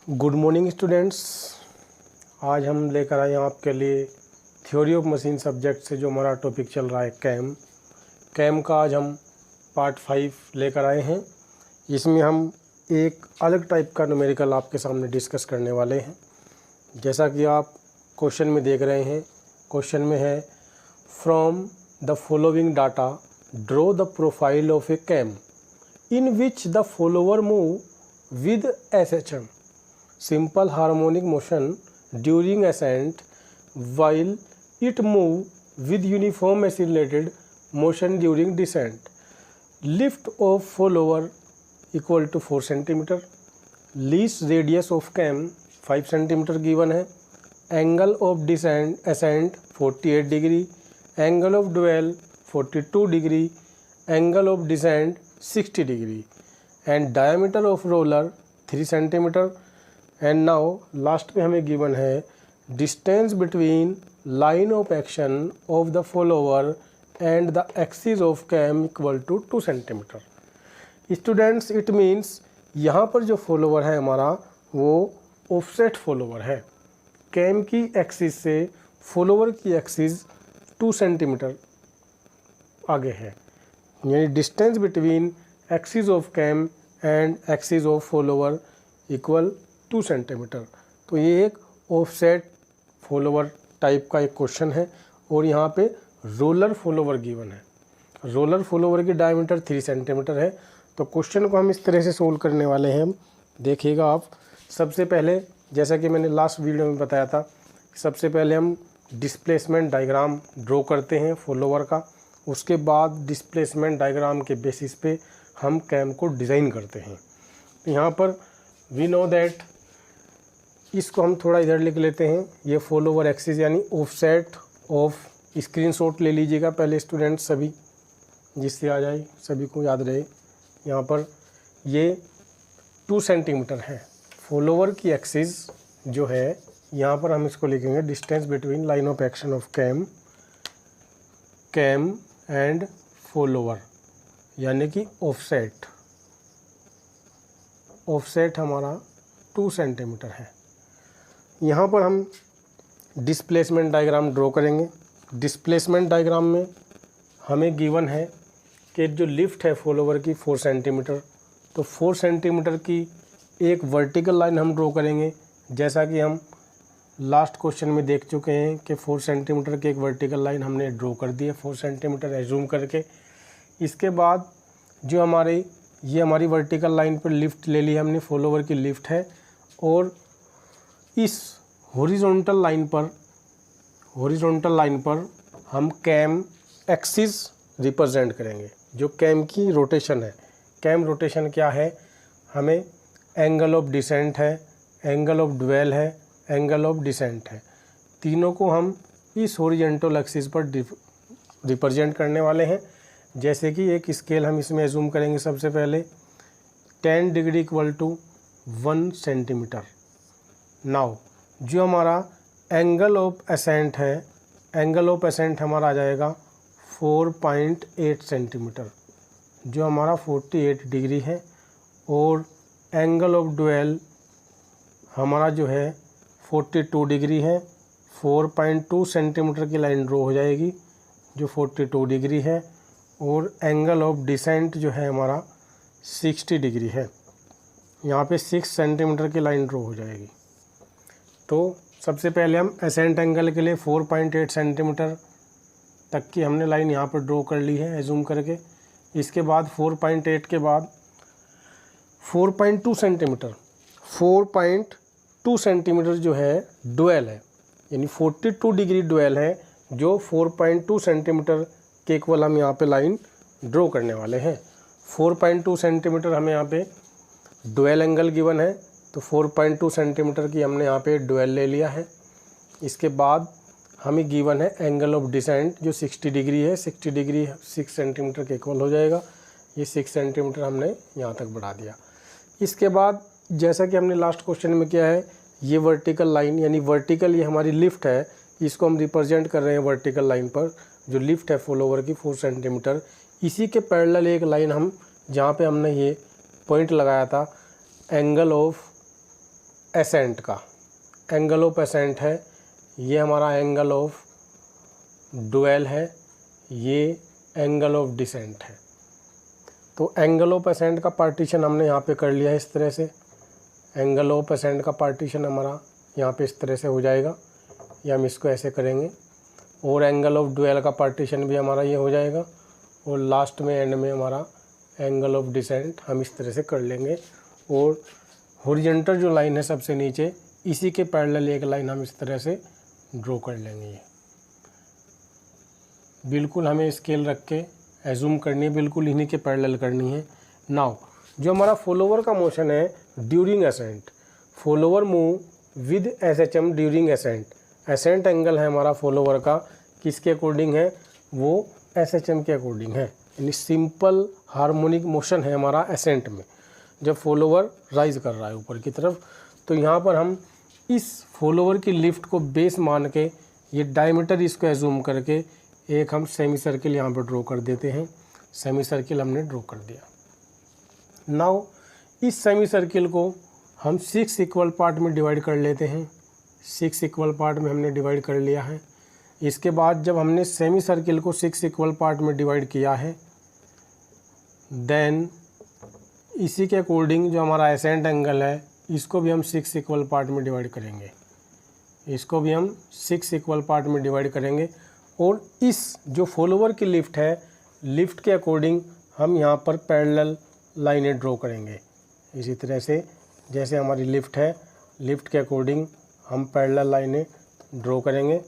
Good morning students. आज हम लेकर आए हैं आपके लिए थ्योरी ऑफ मशीन सब्जेक्ट से जो हमारा टॉपिक चल रहा है कैम का आज हम पार्ट 5 लेकर आए हैं। इसमें हम एक अलग टाइप का न्यूमेरिकल आपके सामने डिस्कस करने वाले हैं। जैसा कि आप क्वेश्चन में देख रहे हैं, क्वेश्चन में है from the following data draw the profile of a cam in which the follower move with SHM simple harmonic motion during ascent while it move with uniform accelerated motion during descent. Lift of follower equal to 4 cm. Least radius of cam 5 cm given है. Angle of ascent 48 degree. Angle of dwell 42 degree. Angle of descent 60 degree. And diameter of roller 3 cm. And now last में हमें given है distance between line of action of the follower and the axis of cam equal to 2 centimetre. Students, it means यहाँ पर जो follower है हमारा वो offset follower है। कैम की एक्सिस से फॉलोवर की एक्सिस 2 सेंटीमीटर आगे है, यानी distance between axis of cam and axis of follower equal 2 centimetre. तो ये एक ऑफसेट फॉलोवर टाइप का एक क्वेश्चन है और यहाँ पे रोलर फॉलोवर गिवन है। रोलर फॉलोवर की डायमीटर 3 सेंटीमीटर है। तो क्वेश्चन को हम इस तरह से सोल्व करने वाले हैं। देखिएगा आप, सबसे पहले जैसा कि मैंने लास्ट वीडियो में बताया था, सबसे पहले हम डिस्प्लेसमेंट डायग्राम ड्रॉ करते हैं फॉलोवर का। उसके बाद डिस्प्लेसमेंट डायग्राम के बेसिस पे हम कैम को डिज़ाइन करते हैं। तो यहाँ पर वी नो दैट, इसको हम थोड़ा इधर लिख लेते हैं। ये फॉलोवर एक्सिस यानी ऑफसेट ऑफ, स्क्रीनशॉट ले लीजिएगा पहले स्टूडेंट सभी, जिससे आ जाए, सभी को याद रहे। यहाँ पर ये 2 सेंटीमीटर है फॉलोवर की एक्सिस जो है। यहाँ पर हम इसको लिखेंगे distance between line of action of cam and follower, यानी कि ऑफसेट। ऑफसेट हमारा 2 सेंटीमीटर है। यहाँ पर हम डिस्प्लेसमेंट डायग्राम ड्रॉ करेंगे। डिस्प्लेसमेंट डायग्राम में हमें गिवन है कि जो लिफ्ट है फॉलोवर की 4 सेंटीमीटर, तो 4 सेंटीमीटर की एक वर्टिकल लाइन हम ड्रॉ करेंगे। जैसा कि हम लास्ट क्वेश्चन में देख चुके हैं कि 4 सेंटीमीटर की एक वर्टिकल लाइन हमने ड्रॉ कर दी है 4 सेंटीमीटर एज्यूम करके। इसके बाद जो ये हमारी वर्टिकल लाइन पर लिफ्ट ले ली हमने, फॉलोवर की लिफ्ट है, और इस हॉरिजॉन्टल लाइन पर हम कैम एक्सिस रिप्रेजेंट करेंगे। जो कैम की रोटेशन है, कैम रोटेशन क्या है, हमें एंगल ऑफ डिसेंट है, एंगल ऑफ ड्वेल है, एंगल ऑफ डिसेंट है, तीनों को हम इस हॉरिजॉन्टल एक्सिस पर रिप्रेजेंट करने वाले हैं। जैसे कि एक स्केल हम इसमें एज्यूम करेंगे। सबसे पहले 10 degree equal to 1 centimetre. Now जो हमारा एंगल ऑफ असेंट है, एंगल ऑफ असेंट हमारा आ जाएगा 4.8 सेंटीमीटर, जो हमारा 48 डिग्री है। और एंगल ऑफ ड्वेल हमारा जो है 42 डिग्री है। 4.2 सेंटीमीटर की लाइन ड्रॉ हो जाएगी जो 42 डिग्री है। और एंगल ऑफ डिसेंट जो है हमारा 60 डिग्री है, यहाँ पे 6 सेंटीमीटर की लाइन ड्रॉ हो जाएगी। तो सबसे पहले हम असेंट एंगल के लिए 4.8 सेंटीमीटर तक की हमने लाइन यहाँ पर ड्रॉ कर ली है एज्यूम करके। इसके बाद 4.8 के बाद 4.2 सेंटीमीटर जो है ड्वेल है, यानी 42 डिग्री ड्वेल है, जो 4.2 सेंटीमीटर के इक्वल हम यहाँ पे लाइन ड्रॉ करने वाले हैं। 4.2 सेंटीमीटर हमें यहाँ पे ड्वेल एंगल गिवन है, तो 4.2 सेंटीमीटर की हमने यहाँ पे ड्वेल ले लिया है। इसके बाद हमें गिवन है एंगल ऑफ डिसेंट जो 60 डिग्री है। 60 डिग्री 6 सेंटीमीटर के इक्वल हो जाएगा। ये 6 सेंटीमीटर हमने यहाँ तक बढ़ा दिया। इसके बाद जैसा कि हमने लास्ट क्वेश्चन में किया है, ये वर्टिकल लाइन यानी वर्टिकल ये हमारी लिफ्ट है, इसको हम रिप्रेजेंट कर रहे हैं वर्टिकल लाइन पर। जो लिफ्ट है फॉलोवर की 4 सेंटीमीटर, इसी के पैरेलल एक लाइन हम जहाँ पे हमने ये पॉइंट लगाया था एंगल ऑफ एसेंट का, एंगल ऑफ एसेंट है, ये हमारा एंगल ऑफ ड्वेल है, ये एंगल ऑफ डिसेंट है। तो एंगल ऑफ एसेंट का पार्टीशन हमने यहाँ पे कर लिया है इस तरह से। एंगल ऑफ एसेंट का पार्टीशन हमारा यहाँ पे इस तरह से हो जाएगा, या हम इसको ऐसे करेंगे। और एंगल ऑफ ड्वेल का पार्टीशन भी हमारा ये हो जाएगा। और लास्ट में एंड में हमारा एंगल ऑफ डिसेंट हम इस तरह से कर लेंगे। और हॉरिजॉन्टल जो लाइन है सबसे नीचे, इसी के पैरेलल एक लाइन हम इस तरह से ड्रॉ कर लेंगे। ये बिल्कुल हमें स्केल रख के एज्यूम करनी है, बिल्कुल इन्हीं के पैरेलल करनी है। नाउ जो हमारा फॉलोवर का मोशन है during ascent, follower move with SHM during ascent. Ascent angle है हमारा फॉलोवर का, किसके अकॉर्डिंग है, वो एसएचएम के अकॉर्डिंग है। यानी सिंपल हार्मोनिक मोशन है हमारा असेंट में, जब फॉलोवर राइज कर रहा है ऊपर की तरफ। तो यहाँ पर हम इस फॉलोवर की लिफ्ट को बेस मान के, ये डायमीटर इसको एज्यूम करके एक हम सेमी सर्किल यहाँ पर ड्रॉ कर देते हैं। सेमी सर्किल हमने ड्रॉ कर दिया। नाउ इस सेमी सर्किल को हम 6 इक्वल पार्ट में डिवाइड कर लेते हैं। 6 इक्वल पार्ट में हमने डिवाइड कर लिया है। इसके बाद जब हमने सेमी सर्किल को 6 इक्वल पार्ट में डिवाइड किया है, देन इसी के अकॉर्डिंग जो हमारा एसेंट एंगल है, इसको भी हम 6 इक्वल पार्ट में डिवाइड करेंगे। इसको भी हम 6 इक्वल पार्ट में डिवाइड करेंगे। और इस जो फॉलोवर की लिफ्ट है, लिफ्ट के अकॉर्डिंग हम यहाँ पर पैरेलल लाइनें ड्रॉ करेंगे। इसी तरह से जैसे हमारी लिफ्ट है, लिफ्ट के अकॉर्डिंग हम पैरेलल लाइनें ड्रॉ करेंगे।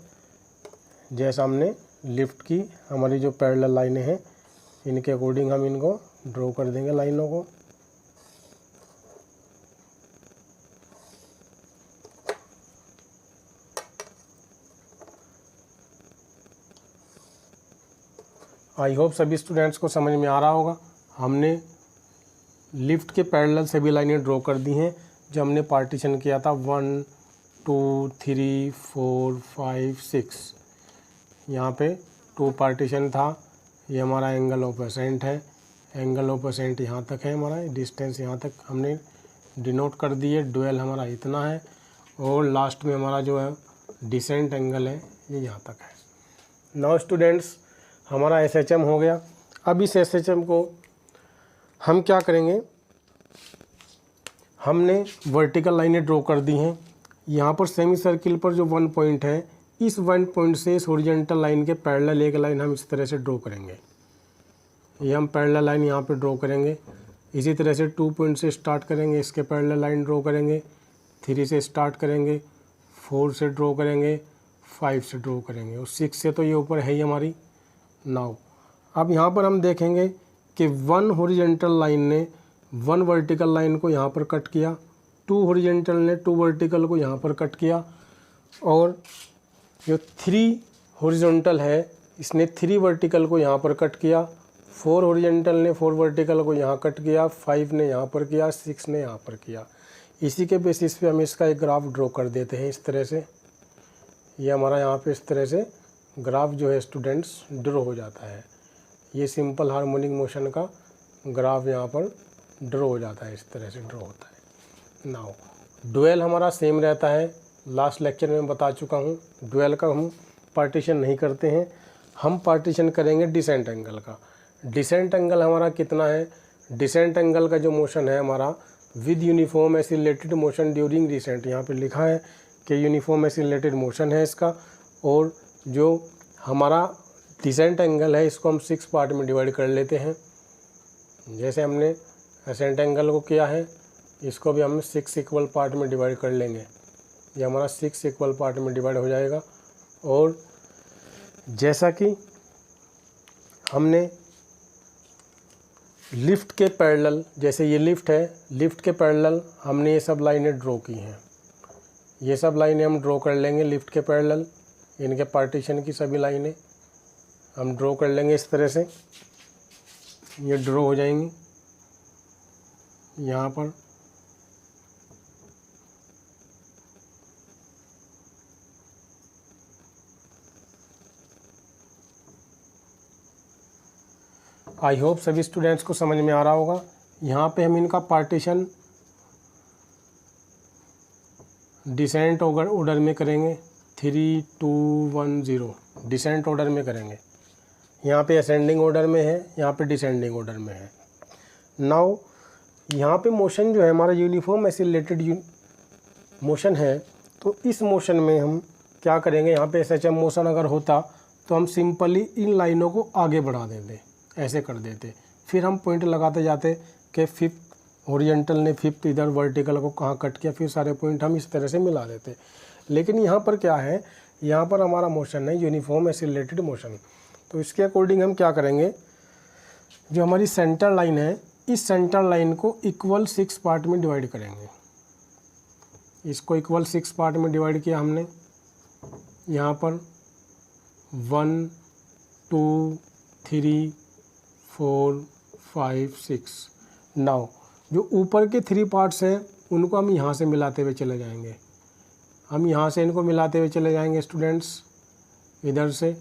जैसा हमने लिफ्ट की हमारी जो पैरेलल लाइनें हैं, इनके अकॉर्डिंग हम इनको ड्रॉ कर देंगे लाइनों को। आई होप सभी स्टूडेंट्स को समझ में आ रहा होगा। हमने लिफ्ट के पैरेलल सभी लाइनें ड्रॉ कर दी हैं जो हमने पार्टीशन किया था 1 2 3 4 5 6। यहाँ पे 2 पार्टीशन था। ये हमारा एंगल ऑफ एसेंट है। एंगल ऑफ एसेंट यहाँ तक है, हमारा डिस्टेंस यहाँ तक हमने डिनोट कर दी है। ड्वेल हमारा इतना है। और लास्ट में हमारा जो है डिसेंट एंगल है, ये यहाँ तक है। नाउ स्टूडेंट्स, हमारा एसएचएम हो गया। अब इस एसएचएम को हम क्या करेंगे, हमने वर्टिकल लाइनें ड्रॉ कर दी हैं। यहाँ पर सेमी सर्किल पर जो 1 पॉइंट है, इस 1 पॉइंट से इस हॉरिजॉन्टल लाइन के पैरेलल एक लाइन हम इस तरह से ड्रॉ करेंगे। ये हम पैरेलल लाइन यहाँ पे ड्रॉ करेंगे। इसी तरह से 2 पॉइंट से स्टार्ट करेंगे, इसके पैरेलल लाइन ड्रॉ करेंगे। 3 से स्टार्ट करेंगे, 4 से ड्रॉ करेंगे, 5 से ड्रॉ करेंगे, और 6 से तो ये ऊपर है ही हमारी। नाउ अब यहाँ पर हम देखेंगे कि 1 हॉरिजॉन्टल लाइन ने 1 वर्टिकल लाइन को यहाँ पर कट किया, 2 हॉरिजॉन्टल ने 2 वर्टिकल को यहाँ पर कट किया, और जो 3 हॉरिजॉन्टल है इसने 3 वर्टिकल को यहाँ पर कट किया, 4 हॉरिजॉन्टल ने 4 वर्टिकल को यहाँ कट किया, 5 ने यहाँ पर किया, 6 ने यहाँ पर किया। इसी के बेसिस पे हम इसका एक ग्राफ ड्रॉ कर देते हैं इस तरह से। ये हमारा यहाँ पे इस तरह से ग्राफ जो है स्टूडेंट्स ड्रॉ हो जाता है। ये सिंपल हार्मोनिक मोशन का ग्राफ यहाँ पर ड्रॉ हो जाता है, इस तरह से ड्रॉ होता है। नाउ ड्वेल हमारा सेम रहता है। लास्ट लेक्चर में बता चुका हूँ, ड्वेल का हम पार्टीशन नहीं करते हैं, हम पार्टीशन करेंगे डिसेंट एंगल का। डिसेंट एंगल हमारा कितना है, डिसेंट एंगल का जो मोशन है हमारा with uniform accelerated motion during descent, यहाँ पे लिखा है कि यूनिफॉर्म एसिलेटेड मोशन है इसका। और जो हमारा डिसेंट एंगल है इसको हम 6 पार्ट में डिवाइड कर लेते हैं। जैसे हमने एसेंट एंगल को किया है, इसको भी हम 6 इक्वल पार्ट में डिवाइड कर लेंगे। ये हमारा 6 इक्वल पार्ट में डिवाइड हो जाएगा। और जैसा कि हमने लिफ्ट के पैरेलल, जैसे ये लिफ्ट है, लिफ्ट के पैरेलल हमने ये सब लाइनें ड्रॉ की हैं। ये सब लाइनें हम ड्रॉ कर लेंगे लिफ्ट के पैरेलल। इनके पार्टीशन की सभी लाइनें हम ड्रॉ कर लेंगे इस तरह से। ये ड्रॉ हो जाएंगी यहाँ पर। आई होप सभी स्टूडेंट्स को समझ में आ रहा होगा। यहाँ पे हम इनका पार्टीशन डिसेंट ऑर्डर में करेंगे 3 2 1 0, डिसेंट ऑर्डर में करेंगे। यहाँ पे असेंडिंग ऑर्डर में है, यहाँ पे डिसेंडिंग ऑर्डर में है। नाउ यहाँ पे मोशन जो है हमारा यूनिफॉर्म एक्सीलरेटेड मोशन है, तो इस मोशन में हम क्या करेंगे, यहाँ पे SHM मोशन अगर होता तो हम सिंपली इन लाइनों को आगे बढ़ा देते, ऐसे कर देते, फिर हम पॉइंट लगाते जाते कि 5th हॉरिजॉन्टल ने 5th इधर वर्टिकल को कहाँ कट किया, फिर सारे पॉइंट हम इस तरह से मिला देते। लेकिन यहाँ पर क्या है, यहाँ पर हमारा मोशन है यूनिफॉर्म एक्सीलरेटेड मोशन, तो इसके अकॉर्डिंग हम क्या करेंगे, जो हमारी सेंटर लाइन है इस सेंटर लाइन को इक्वल 6 पार्ट में डिवाइड करेंगे। इसको इक्वल 6 पार्ट में डिवाइड किया हमने, यहाँ पर 1 2 3 4 5 6। नाउ जो ऊपर के 3 पार्ट्स हैं उनको हम यहाँ से मिलाते हुए चले जाएंगे, हम यहाँ से इनको मिलाते हुए चले जाएंगे स्टूडेंट्स, इधर से,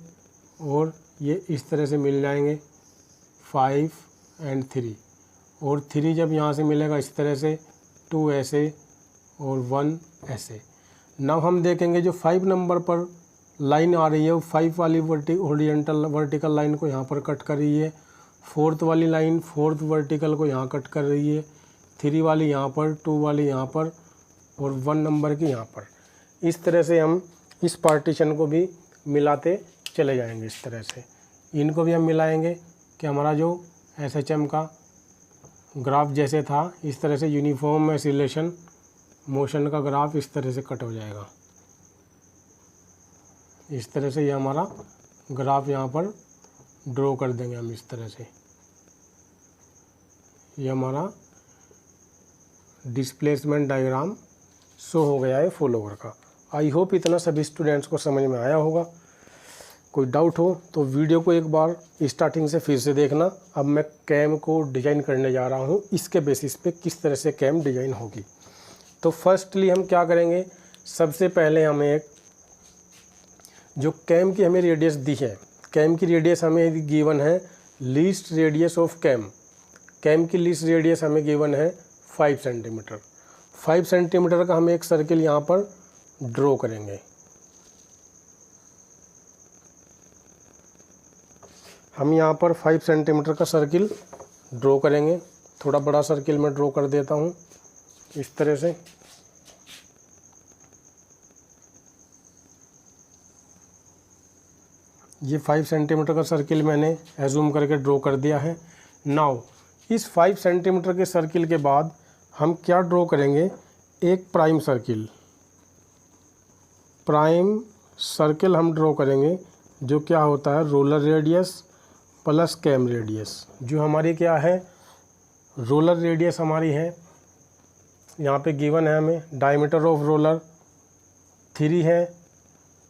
और ये इस तरह से मिल जाएंगे 5 और 3, और 3 जब यहाँ से मिलेगा इस तरह से, 2 ऐसे और 1 ऐसे। नाउ हम देखेंगे जो 5 नंबर पर लाइन आ रही है वो 5 वाली हॉरिजॉन्टल वर्टिकल लाइन को यहाँ पर कट कर रही है, 4th वाली लाइन 4th वर्टिकल को यहाँ कट कर रही है, 3 वाली यहाँ पर, 2 वाली यहाँ पर, और 1 नंबर की यहाँ पर। इस तरह से हम इस पार्टीशन को भी मिलाते चले जाएंगे। इस तरह से इनको भी हम मिलाएंगे कि हमारा जो SHM का ग्राफ जैसे था इस तरह से यूनिफॉर्म एक्सीलरेशन मोशन का ग्राफ इस तरह से कट हो जाएगा। इस तरह से ये हमारा ग्राफ यहाँ पर ड्रॉ कर देंगे हम इस तरह से। ये हमारा डिस्प्लेसमेंट डायग्राम शो हो गया है फॉलोवर का। आई होप इतना सभी स्टूडेंट्स को समझ में आया होगा। कोई डाउट हो तो वीडियो को एक बार स्टार्टिंग से फिर से देखना। अब मैं कैम को डिज़ाइन करने जा रहा हूँ, इसके बेसिस पे किस तरह से कैम डिज़ाइन होगी। तो फर्स्टली हम क्या करेंगे, सबसे पहले हमें एक जो कैम की हमें रेडियस दी है, कैम की रेडियस हमें गिवन है least radius of cam. Cam की लीस्ट रेडियस हमें गिवन है 5 सेंटीमीटर। 5 सेंटीमीटर का हम एक सर्किल यहाँ पर ड्रॉ करेंगे। हम यहाँ पर 5 सेंटीमीटर का सर्किल ड्रॉ करेंगे। थोड़ा बड़ा सर्किल मैं ड्रॉ कर देता हूँ इस तरह से। ये 5 सेंटीमीटर का सर्किल मैंने एज्यूम करके ड्रॉ कर दिया है। नाउ इस 5 सेंटीमीटर के सर्किल के बाद हम क्या ड्रॉ करेंगे, एक प्राइम सर्किल। प्राइम सर्किल हम ड्रॉ करेंगे जो क्या होता है roller radius plus cam radius. जो हमारी क्या है, रोलर रेडियस हमारी है, यहाँ पे गिवन है हमें डायमीटर ऑफ रोलर 3 है,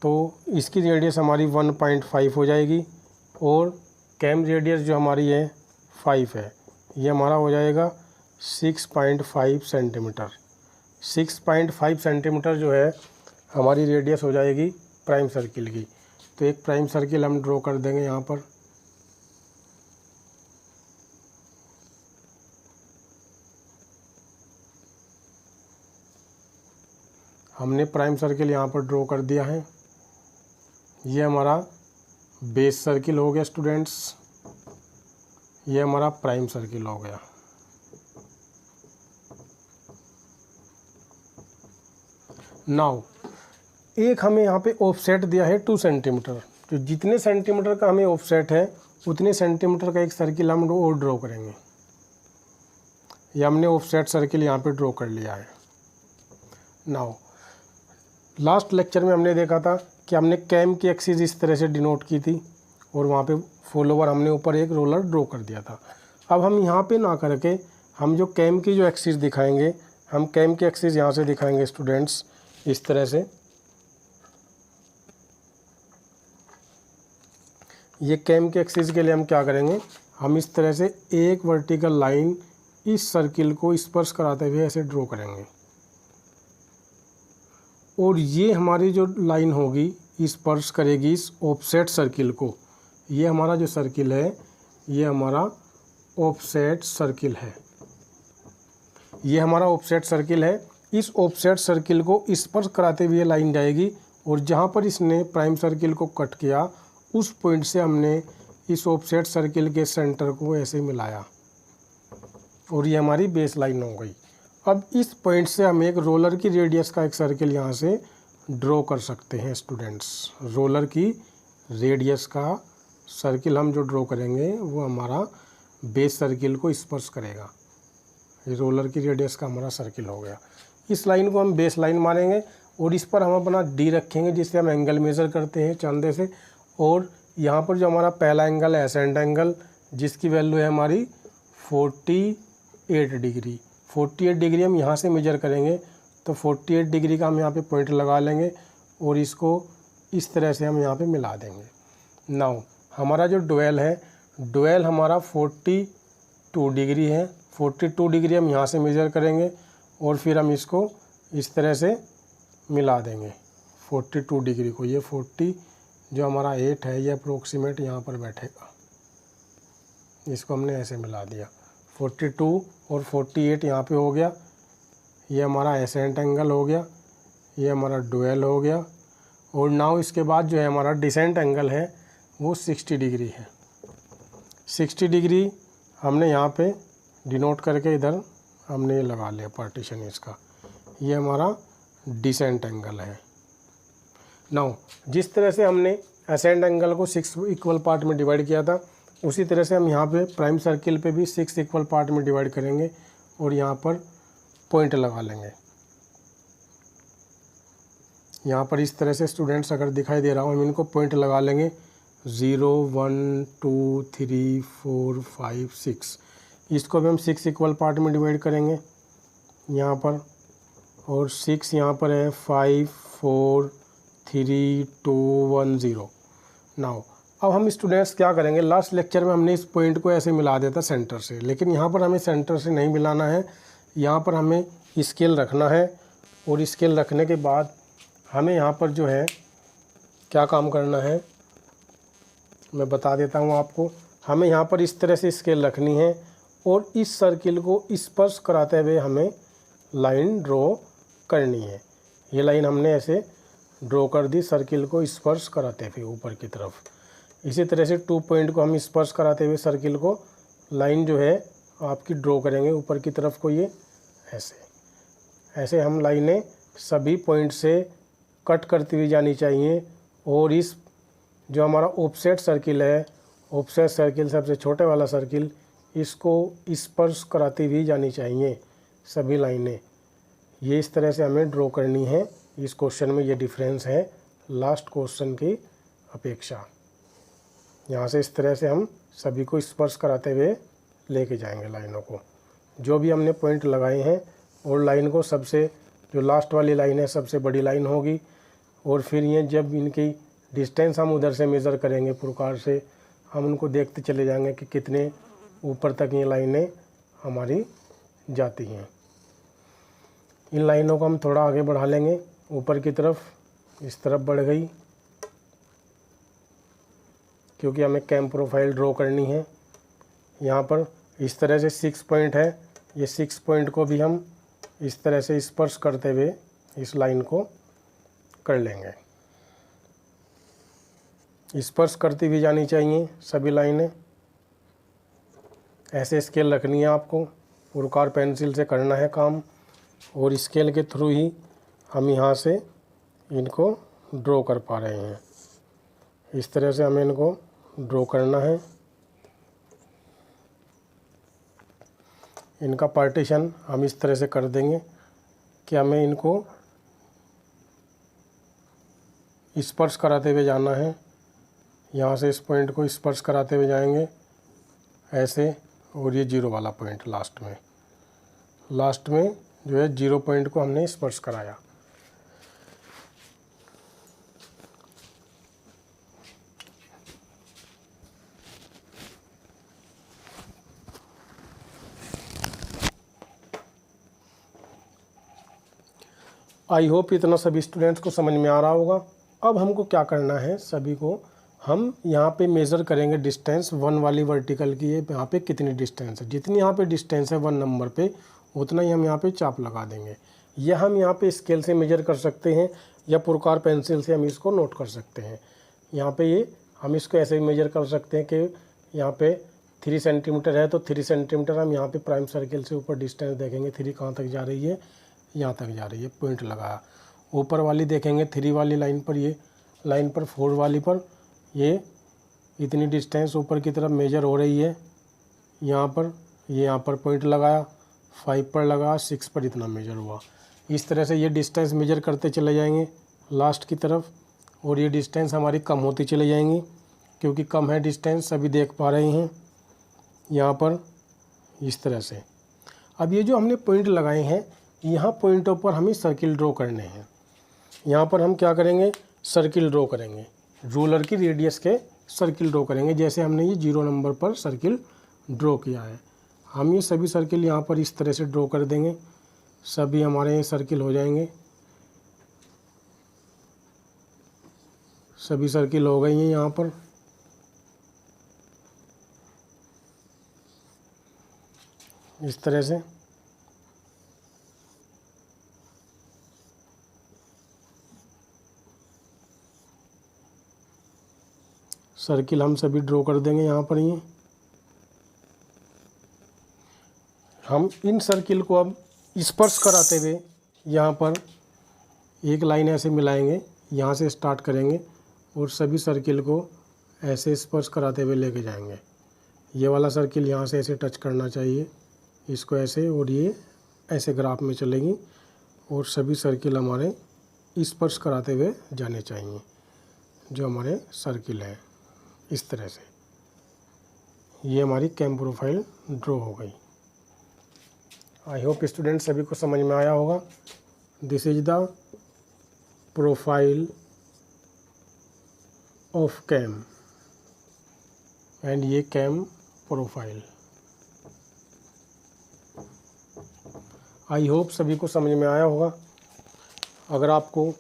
तो इसकी रेडियस हमारी 1.5 हो जाएगी, और कैम रेडियस जो हमारी है 5 है, ये हमारा हो जाएगा 6.5 सेंटीमीटर। 6.5 सेंटीमीटर जो है हमारी रेडियस हो जाएगी प्राइम सर्किल की। तो एक प्राइम सर्किल हम ड्रॉ कर देंगे यहाँ पर। हमने प्राइम सर्किल यहाँ पर ड्रॉ कर दिया है। ये हमारा बेस सर्किल हो गया स्टूडेंट्स, ये हमारा प्राइम सर्किल हो गया। नाउ एक हमें यहाँ पे ऑफसेट दिया है 2 सेंटीमीटर। तो जितने सेंटीमीटर का हमें ऑफसेट है उतने सेंटीमीटर का एक सर्किल हम और ड्रॉ करेंगे। ये हमने ऑफसेट सर्किल यहाँ पे ड्रॉ कर लिया है। नाउ लास्ट लेक्चर में हमने देखा था कि हमने कैम की एक्सिस इस तरह से डिनोट की थी, और वहाँ पे फॉलोवर हमने ऊपर एक रोलर ड्रॉ कर दिया था। अब हम यहाँ पे ना करके हम जो कैम की जो एक्सिस दिखाएंगे, हम कैम की एक्सिस यहाँ से दिखाएंगे स्टूडेंट्स इस तरह से। ये कैम के एक्सिस के लिए हम क्या करेंगे, हम इस तरह से एक वर्टिकल लाइन इस सर्किल को स्पर्श कराते हुए ऐसे ड्रॉ करेंगे, और ये हमारी जो लाइन होगी स्पर्श करेगी इस ऑफसेट सर्किल को। ये हमारा जो सर्किल है ये हमारा ऑफसेट सर्किल है। ये हमारा ऑफसेट सर्किल है, इस ऑफसेट सर्किल को स्पर्श कराते हुए लाइन जाएगी और जहाँ पर इसने प्राइम सर्किल को कट किया उस पॉइंट से हमने इस ऑफसेट सर्किल के सेंटर को ऐसे मिलाया और ये हमारी बेस लाइन हो गई। अब इस पॉइंट से हम एक रोलर की रेडियस का एक सर्किल यहाँ से ड्रॉ कर सकते हैं स्टूडेंट्स। रोलर की रेडियस का सर्किल हम जो ड्रॉ करेंगे वो हमारा बेस सर्किल को स्पर्श करेगा। ये रोलर की रेडियस का हमारा सर्किल हो गया। इस लाइन को हम बेस लाइन मानेंगे और इस पर हम अपना डी रखेंगे जिससे हम एंगल मेज़र करते हैं चांदे से। और यहाँ पर जो हमारा पहला एंगल है एसेंट एंगल, जिसकी वैल्यू है हमारी 48 डिग्री। 48 डिग्री हम यहाँ से मेजर करेंगे तो 48 डिग्री का हम यहाँ पे पॉइंट लगा लेंगे और इसको इस तरह से हम यहाँ पे मिला देंगे। नाउ हमारा जो डुएल है, डुएल हमारा 42 डिग्री है। 42 डिग्री हम यहाँ से मेजर करेंगे और फिर हम इसको इस तरह से मिला देंगे 42 डिग्री को। ये 40 जो हमारा 8 है ये अप्रोक्सीमेट यहाँ पर बैठेगा। इसको हमने ऐसे मिला दिया। 42 और 48 यहाँ पे हो गया। ये हमारा एसेंट एंगल हो गया, ये हमारा डुएल हो गया। और नाउ इसके बाद जो है हमारा डिसेंट एंगल है वो 60 डिग्री है। 60 डिग्री हमने यहाँ पे डिनोट करके इधर हमने ये लगा लिया पार्टीशन इसका। ये हमारा डिसेंट एंगल है। नाउ जिस तरह से हमने एसेंट एंगल को 6 इक्वल पार्ट में डिवाइड किया था उसी तरह से हम यहाँ पे प्राइम सर्किल पे भी 6 इक्वल पार्ट में डिवाइड करेंगे और यहाँ पर पॉइंट लगा लेंगे। यहाँ पर इस तरह से स्टूडेंट्स अगर दिखाई दे रहा हो हम इनको पॉइंट लगा लेंगे 0 1 2 3 4 5 6। इसको भी हम 6 इक्वल पार्ट में डिवाइड करेंगे यहाँ पर। और 6 यहाँ पर है 5 4 3 2 1 0। नाउ अब हम स्टूडेंट्स क्या करेंगे, लास्ट लेक्चर में हमने इस पॉइंट को ऐसे मिला दिया था सेंटर से, लेकिन यहाँ पर हमें सेंटर से नहीं मिलाना है। यहाँ पर हमें स्केल रखना है और स्केल रखने के बाद हमें यहाँ पर जो है क्या काम करना है मैं बता देता हूँ आपको। हमें यहाँ पर इस तरह से स्केल रखनी है और इस सर्किल को स्पर्श कराते हुए हमें लाइन ड्रॉ करनी है। ये लाइन हमने ऐसे ड्रॉ कर दी सर्किल को स्पर्श कराते हुए ऊपर की तरफ। इसी तरह से 2 पॉइंट को हम स्पर्श कराते हुए सर्किल को लाइन जो है आपकी ड्रॉ करेंगे ऊपर की तरफ को। ये ऐसे हम लाइनें सभी पॉइंट से कट करती हुई जानी चाहिए। और इस जो हमारा ऑफसेट सर्किल है, ऑफसेट सर्किल सबसे छोटे वाला सर्किल, इसको स्पर्श कराती हुई जानी चाहिए सभी लाइनें। ये इस तरह से हमें ड्रॉ करनी है। इस क्वेश्चन में ये डिफरेंस है लास्ट क्वेश्चन की अपेक्षा। यहाँ से इस तरह से हम सभी को स्पर्श कराते हुए लेके जाएंगे लाइनों को, जो भी हमने पॉइंट लगाए हैं। और लाइन को सबसे जो लास्ट वाली लाइन है सबसे बड़ी लाइन होगी। और फिर ये जब इनकी डिस्टेंस हम उधर से मेज़र करेंगे प्रकार से हम उनको देखते चले जाएंगे कि कितने ऊपर तक ये लाइनें हमारी जाती हैं। इन लाइनों को हम थोड़ा आगे बढ़ा लेंगे ऊपर की तरफ, इस तरफ बढ़ गई क्योंकि हमें कैम प्रोफाइल ड्रॉ करनी है। यहाँ पर इस तरह से 6 पॉइंट है, ये 6 पॉइंट को भी हम इस तरह से स्पर्श करते हुए इस लाइन को कर लेंगे। स्पर्श करती हुई जानी चाहिए सभी लाइनें। ऐसे स्केल रखनी है आपको, पुरकार पेंसिल से करना है काम और स्केल के थ्रू ही हम यहाँ से इनको ड्रॉ कर पा रहे हैं। इस तरह से हमें इनको ड्रॉ करना है। इनका पार्टीशन हम इस तरह से कर देंगे कि हमें इनको स्पर्श कराते हुए जाना है। यहाँ से इस पॉइंट को स्पर्श कराते हुए जाएंगे ऐसे, और ये 0 वाला पॉइंट लास्ट में जो है 0 पॉइंट को हमने स्पर्श कराया। आई होप इतना सभी स्टूडेंट्स को समझ में आ रहा होगा। अब हमको क्या करना है, सभी को हम यहाँ पे मेज़र करेंगे डिस्टेंस 1 वाली वर्टिकल की। ये यहाँ पे कितनी डिस्टेंस है, जितनी यहाँ पे डिस्टेंस है 1 नंबर पे उतना ही हम यहाँ पे चाप लगा देंगे। यह हम यहाँ पे स्केल से मेजर कर सकते हैं या पुरकार पेंसिल से हम इसको नोट कर सकते हैं। यहाँ पे ये हम इसको ऐसे भी मेजर कर सकते हैं कि यहाँ पे 3 सेंटीमीटर है तो 3 सेंटीमीटर हम यहाँ पे प्राइम सर्किल से ऊपर डिस्टेंस देखेंगे 3 कहाँ तक जा रही है, यहाँ तक जा रही है, पॉइंट लगाया। ऊपर वाली देखेंगे 3 वाली लाइन पर, ये लाइन पर 4 वाली पर ये इतनी डिस्टेंस ऊपर की तरफ मेजर हो रही है। यहाँ पर ये यहाँ पर पॉइंट लगाया, 5 पर लगा, 6 पर इतना मेजर हुआ। इस तरह से ये डिस्टेंस मेजर करते चले जाएंगे लास्ट की तरफ, और ये डिस्टेंस हमारी कम होती चली जाएंगी क्योंकि कम है डिस्टेंस, सभी देख पा रहे हैं यहाँ पर इस तरह से। अब ये जो हमने पॉइंट लगाए हैं, यहाँ पॉइंटों पर हमें सर्किल ड्रॉ करने हैं। यहाँ पर हम क्या करेंगे, सर्किल ड्रॉ करेंगे, रूलर की रेडियस के सर्किल ड्रॉ करेंगे। जैसे हमने ये 0 नंबर पर सर्किल ड्रॉ किया है, हम ये सभी सर्किल यहाँ पर इस तरह से ड्रॉ कर देंगे, सभी हमारे ये सर्किल हो जाएंगे। सभी सर्किल हो गई हैं यहाँ पर। इस तरह से सर्किल हम सभी ड्रॉ कर देंगे यहाँ पर। ये हम इन सर्किल को अब स्पर्श कराते हुए यहाँ पर एक लाइन ऐसे मिलाएंगे, यहाँ से स्टार्ट करेंगे और सभी सर्किल को ऐसे स्पर्श कराते हुए लेके जाएंगे। ये वाला सर्किल यहाँ से ऐसे टच करना चाहिए, इसको ऐसे, और ये ऐसे ग्राफ में चलेगी और सभी सर्किल हमारे स्पर्श कराते हुए जाने चाहिए जो हमारे सर्किल है। इस तरह से ये हमारी कैम प्रोफाइल ड्रॉ हो गई। आई होप स्टूडेंट सभी को समझ में आया होगा। This is the profile of cam and ये कैम प्रोफाइल। आई होप सभी को समझ में आया होगा। अगर आपको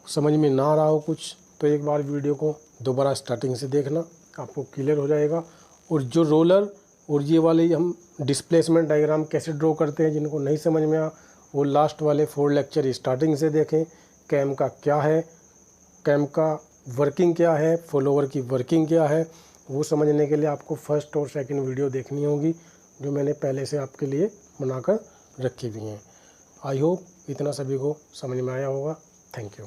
समझ में ना आ रहा हो कुछ तो एक बार वीडियो को दोबारा स्टार्टिंग से देखना, आपको क्लियर हो जाएगा। और जो रोलर और ये वाले हम डिस्प्लेसमेंट डायग्राम कैसे ड्रॉ करते हैं, जिनको नहीं समझ में आ, वो लास्ट वाले 4 लेक्चर स्टार्टिंग से देखें। कैम का क्या है, कैम का वर्किंग क्या है, फॉलोवर की वर्किंग क्या है, वो समझने के लिए आपको फर्स्ट और सेकंड वीडियो देखनी होगी जो मैंने पहले से आपके लिए बनाकर रखी हुई हैं। आई होप इतना सभी को समझ में आया होगा। Thank you.